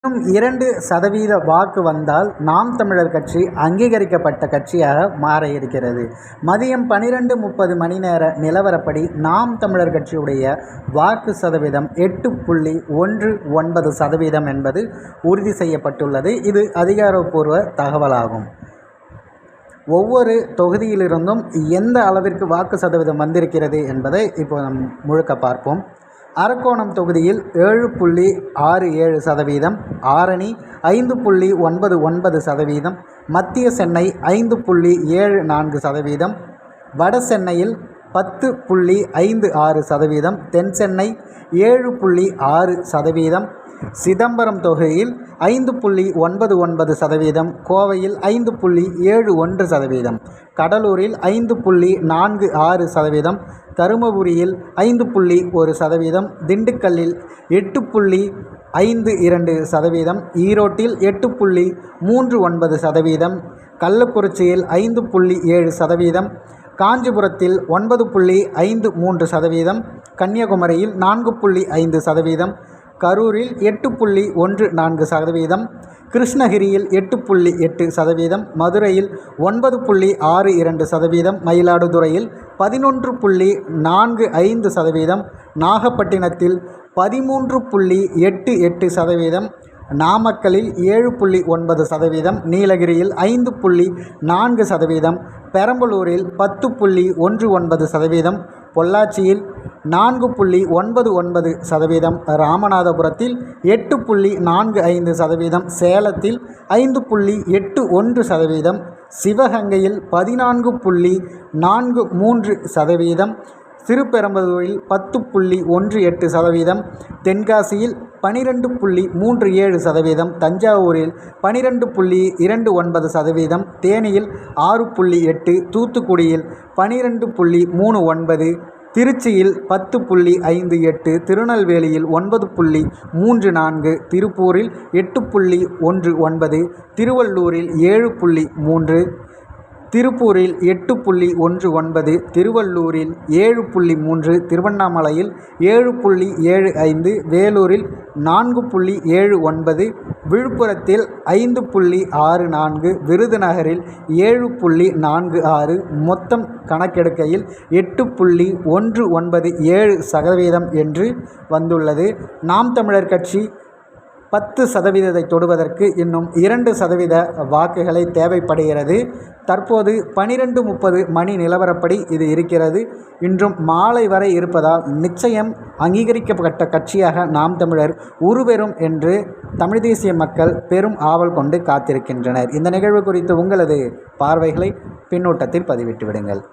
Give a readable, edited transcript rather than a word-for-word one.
இன்னும் 2% வாக்கு வந்தால் நாம் தமிழர் கட்சி அங்கீகரிக்கப்பட்ட கட்சியாக மாற இருக்கிறது. மதியம் 12:30 மணி நேர நிலவரப்படி நாம் தமிழர் கட்சியுடைய வாக்கு சதவீதம் 8.19% என்பது உறுதி செய்யப்பட்டுள்ளது. இது அதிகாரப்பூர்வ தகவலாகும். ஒவ்வொரு தொகுதியிலிருந்தும் எந்த அளவிற்கு வாக்கு சதவீதம் வந்திருக்கிறது என்பதை இப்போ நம் முழுக்க பார்ப்போம். அரக்கோணம் தொகுதியில் 7.67%, ஆரணி 5.99%, மத்திய சென்னை 5.74%, வட சென்னையில் 10.56%, தென் சென்னை 7.6%, சிதம்பரம் தொகுதியில் 5.99%, கோவையில் 5.71%, கடலூரில் 5.46%, தருமபுரியில் 5.1%, திண்டுக்கல்லில் 8.52%, ஈரோட்டில் 8.39%, கள்ளக்குறிச்சியில் 5.7%, காஞ்சிபுரத்தில் 9.53%, கன்னியாகுமரியில் 4.5%, கரூரில் 8.14%, கிருஷ்ணகிரியில் 8.8%, மதுரையில் 9.62%, மயிலாடுதுறையில் 11.45%, நாகப்பட்டினத்தில் 13.88%, நாமக்கலில் 7.9%, நீலகிரியில் 5.4%, பெரம்பலூரில் 10.19%, பொள்ளாச்சியில் 4.99%, ராமநாதபுரத்தில் 8.45%, சேலத்தில் 5.81%, சிவகங்கையில் 14.43%, திருப்பெரும்புதூரில் 10.18%, தென்காசியில் 12.37%, தஞ்சாவூரில் 12.29%, தேனியில் 6.8%, தூத்துக்குடியில் 12.39%, திருச்சியில் 10.58%, திருநெல்வேலியில் 9.34%, திருப்பூரில் 8.19%, திருவள்ளூரில் 7.3%, திருப்பூரில் 8.19%, திருவள்ளூரில் 7.3%, திருவண்ணாமலையில் 7.75%, வேலூரில் 4.79%, விழுப்புரத்தில் 5.64%, விருதுநகரில் 7.46%, மொத்தம் கணக்கெடுக்கையில் 8.197% என்று வந்துள்ளது. நாம் தமிழர் கட்சி 10% தொடுவதற்கு இன்னும் 2% வாக்குகளை தேவைப்படுகிறது. தற்போது 12:30 மணி நிலவரப்படி இது இருக்கிறது. இன்றும் மாலை வரை இருப்பதால் நிச்சயம் அங்கீகரிக்கப்பட்ட கட்சியாக நாம் தமிழர் உருபெறும் என்று தமிழ் தேசிய மக்கள் பெரும் ஆவல் கொண்டு காத்திருக்கின்றனர். இந்த நிகழ்வு குறித்து உங்களது பார்வைகளை பின்னூட்டத்தில் பதிவிட்டு விடுங்கள்.